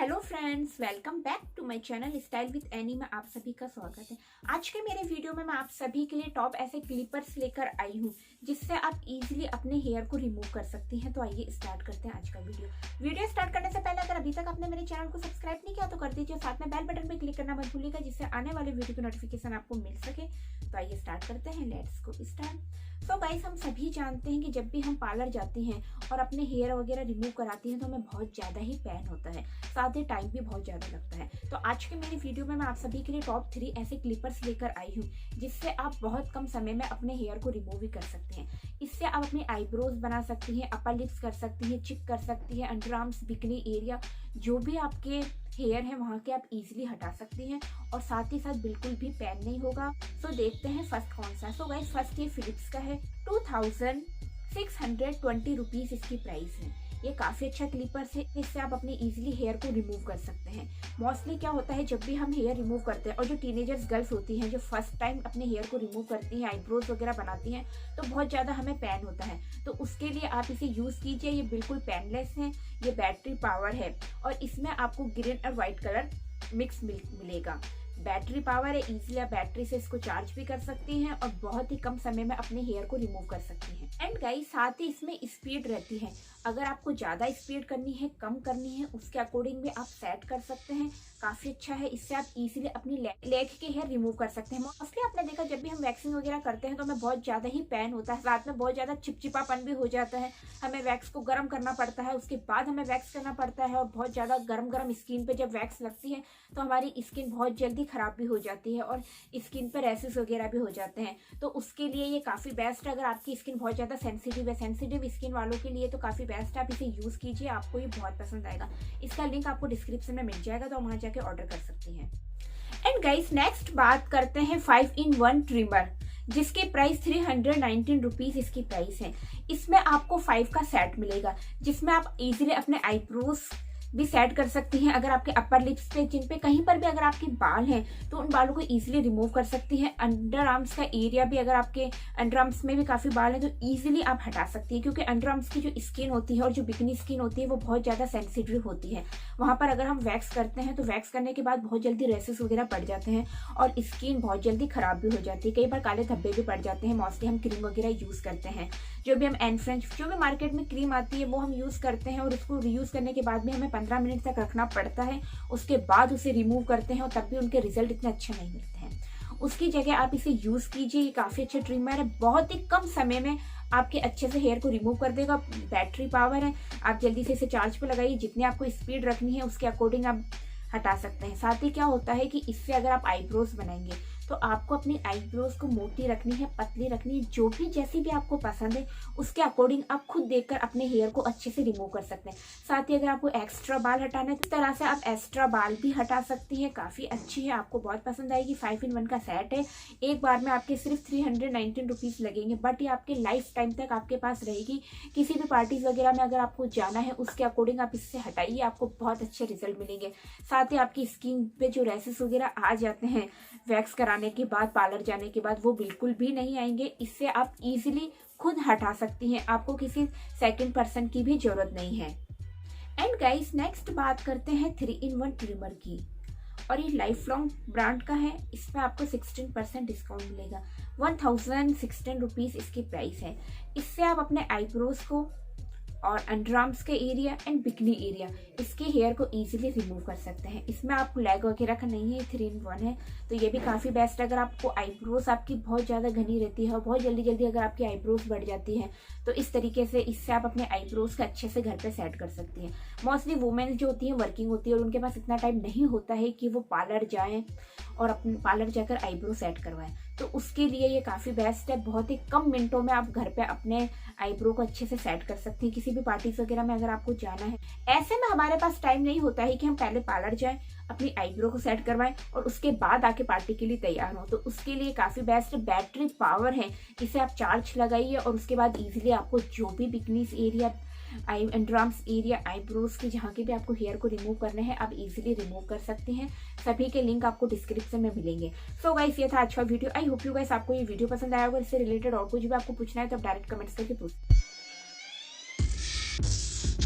Hello friends, welcome back to my channel style with Annie में आप सभी का स्वागत है। आज के मेरे वीडियो में मैं आप सभी के लिए टॉप ऐसे क्लिपर्स लेकर आई हूँ जिससे आप इजीली अपने हेयर को रिमूव कर सकती हैं। तो आइए स्टार्ट करते हैं आज का वीडियो स्टार्ट करने से पहले अगर अभी तक आपने मेरे चैनल को सब्सक्राइब नहीं किया तो कर दीजिए, साथ में बेल बटन पर क्लिक करना मत भूलिएगा जिससे आने वाले वीडियो की नोटिफिकेशन आपको मिल सके। तो आइए स्टार्ट करते हैं, let's go start. So guys, हम सभी जानते हैं कि जब भी हम पार्लर जाते हैं और अपने हेयर वगैरह रिमूव कराती हैं तो हमें बहुत ज़्यादा ही पेन होता है, साथ ही टाइम भी बहुत ज़्यादा लगता है। तो आज के मेरी वीडियो में मैं आप सभी के लिए टॉप 3 ऐसे क्लिपर्स लेकर आई हूँ जिससे आप बहुत कम समय में अपने हेयर को रिमूव भी कर सकते हैं। इससे आप अपनी आईब्रोज बना सकती हैं, अपर लिप्स कर सकती हैं, चिक कर सकती हैं, अंडरआर्म्स, बिकनी एरिया, जो भी आपके हेयर है वहाँ के आप इजीली हटा सकती हैं और साथ ही साथ बिल्कुल भी पेन नहीं होगा। सो देखते हैं फर्स्ट कौन सा है। सो गाइस, फर्स्ट ये फिलिप्स का है। 2620 रुपीज़ इसकी प्राइस है। ये काफ़ी अच्छा क्लिपर्स है, इससे आप अपने इजीली हेयर को रिमूव कर सकते हैं। मोस्टली क्या होता है, जब भी हम हेयर रिमूव करते हैं और जो टीनेजर्स गर्ल्स होती हैं जो फर्स्ट टाइम अपने हेयर को रिमूव करती हैं, आईब्रोज वगैरह बनाती हैं, तो बहुत ज़्यादा हमें पेन होता है। तो उसके लिए आप इसे यूज़ कीजिए। ये बिल्कुल पेनलेस है, ये बैटरी पावर है और इसमें आपको ग्रीन और वाइट कलर मिक्स मिलेगा। बैटरी पावर है, इजीली आप बैटरी से इसको चार्ज भी कर सकती हैं और बहुत ही कम समय में अपने हेयर को रिमूव कर सकती हैं। एंड गाइस, साथ ही इसमें स्पीड रहती है। अगर आपको ज़्यादा स्पीड करनी है, कम करनी है, उसके अकॉर्डिंग भी आप सेट कर सकते हैं। काफ़ी अच्छा है, इससे आप इजीली अपनी लेग के हेयर रिमूव कर सकते हैं। मोस्टली आपने देखा जब भी हम वैक्सिंग वगैरह करते हैं तो हमें बहुत ज़्यादा ही पेन होता है, साथ में बहुत ज़्यादा चिपचिपापन भी हो जाता है। हमें वैक्स को गर्म करना पड़ता है, उसके बाद हमें वैक्स करना पड़ता है और बहुत ज़्यादा गर्म स्किन पे जब वैक्स लगती है तो हमारी स्किन बहुत जल्दी ख़राब भी हो जाती है और स्किन पर रैशेस वगैरह भी हो जाते हैं। तो उसके लिए ये काफ़ी बेस्ट है। अगर आपकी स्किन बहुत ज़्यादा सेंसिटिव है, सेंसिटिव स्किन वालों के लिए तो काफ़ी बेस्ट है। आप इसे यूज़ कीजिए, आपको ये बहुत पसंद आएगा। इसका लिंक आपको डिस्क्रिप्शन में मिल जाएगा, तो वहाँ जाके ऑर्डर कर सकती हैं। एंड गाइस, नेक्स्ट बात करते हैं 5-in-1 ट्रिमर, जिसकी प्राइस 319 रुपीज़ इसकी प्राइस है। इसमें आपको 5 का सेट मिलेगा जिसमें आप इजीली अपने आईब्रोज भी सेट कर सकती हैं। अगर आपके अपर लिप्स पे, जिन पे कहीं पर भी अगर आपके बाल हैं तो उन बालों को इजीली रिमूव कर सकती हैं। अंडर आर्म्स का एरिया भी, अगर आपके अंडर आर्म्स में भी काफ़ी बाल हैं तो इजीली आप हटा सकती हैं, क्योंकि अंडर आर्म्स की जो स्किन होती है और जो बिकनी स्किन होती है वो बहुत ज़्यादा सेंसिटिव होती है। वहाँ पर अगर हम वैक्स करते हैं तो वैक्स करने के बाद बहुत जल्दी रेसेस वगैरह पड़ जाते हैं और स्किन बहुत जल्दी खराब भी हो जाती है। कई बार काले धब्बे भी पड़ जाते हैं। मोस्टली हम क्रीम वगैरह यूज़ करते हैं, जो भी हम एन फ्रेंच, जो भी मार्केट में क्रीम आती है वो हम यूज़ करते हैं और उसको रीयूज़ करने के बाद भी हमें 15 मिनट तक रखना पड़ता है। उसके बाद उसे रिमूव करते हैं और तब भी उनके रिजल्ट इतने अच्छे नहीं मिलते हैं। उसकी जगह आप इसे यूज़ कीजिए। ये काफ़ी अच्छा ट्रिमर है, बहुत ही कम समय में आपके अच्छे से हेयर को रिमूव कर देगा। बैटरी पावर है, आप जल्दी से इसे चार्ज पे लगाइए। जितनी आपको स्पीड रखनी है उसके अकॉर्डिंग आप हटा सकते हैं। साथ ही क्या होता है कि इससे अगर आप आईब्रोज बनाएंगे तो आपको अपनी आईब्रोज को मोटी रखनी है, पतली रखनी है, जो भी जैसी भी आपको पसंद है उसके अकॉर्डिंग आप खुद देखकर अपने हेयर को अच्छे से रिमूव कर सकते हैं। साथ ही अगर आपको एक्स्ट्रा बाल हटाना है तो इस तरह से आप एक्स्ट्रा बाल भी हटा सकती हैं। काफ़ी अच्छी है, आपको बहुत पसंद आएगी। 5-in-1 का सेट है। एक बार में आपके सिर्फ 319 रुपीज़ लगेंगे, बट ये आपके लाइफ टाइम तक आपके पास रहेगी। किसी भी पार्टीज वगैरह में अगर आपको जाना है उसके अकॉर्डिंग आप इससे हटाइए, आपको बहुत अच्छे रिजल्ट मिलेंगे। साथ ही आपकी स्किन पे जो रैशेस वगैरह आ जाते हैं वैक्स कराने के बाद, पार्लर जाने के बाद, वो बिल्कुल भी नहीं आएंगे। इससे आप इजीली खुद हटा सकती हैं, आपको किसी सेकंड पर्सन की भी जरूरत नहीं है। एंड गाइस, नेक्स्ट बात करते हैं 3-in-1 ट्रिमर की, और ये लाइफ लॉन्ग ब्रांड का है। इसमें आपको 16% डिस्काउंट मिलेगा। 1016 रुपीज़ इसकी प्राइस है। इससे आप अपने आईब्रोज को और अंडरआर्म्स के एरिया एंड बिकनी एरिया, इसके हेयर को इजीली रिमूव कर सकते हैं। इसमें आपको लेग वगैरह का नहीं है, 3-in-1 है, तो ये भी काफ़ी बेस्ट है। अगर आपको आईब्रोज आपकी बहुत ज़्यादा घनी रहती है और बहुत जल्दी अगर आपकी आईब्रोज बढ़ जाती है तो इस तरीके से इससे आप अपने आईब्रोज का अच्छे से घर पे सेट कर सकती हैं। मोस्टली वुमेन्स जो होती हैं वर्किंग होती है और उनके पास इतना टाइम नहीं होता है कि वो पार्लर जाएँ और अपने पार्लर जाकर आईब्रो सेट करवाएं, तो उसके लिए ये काफ़ी बेस्ट है। बहुत ही कम मिनटों में आप घर पे अपने आईब्रो को अच्छे से सेट कर सकती हैं। किसी भी पार्टीज वगैरह में अगर आपको जाना है, ऐसे में हमारे पास टाइम नहीं होता है कि हम पहले पार्लर जाएं, अपनी आईब्रो को सेट करवाएं और उसके बाद आके पार्टी के लिए तैयार हो, तो उसके लिए काफ़ी बेस्ट बैटरी पावर है। इसे आप चार्ज लगाइए और उसके बाद इजीली आपको जो भी bikinis area, underarms area, eyebrows की जहाँ के भी आपको हेयर को रिमूव करने हैं आप इजीली रिमूव कर सकते हैं। सभी के लिंक आपको डिस्क्रिप्शन में मिलेंगे। सो गाइस, ये था आज का video. I hope you guys आपको ये वीडियो पसंद आया होगा। इससे रिलेटेड और कुछ भी आपको पूछना है तो आप डायरेक्ट कमेंट्स करके पूछ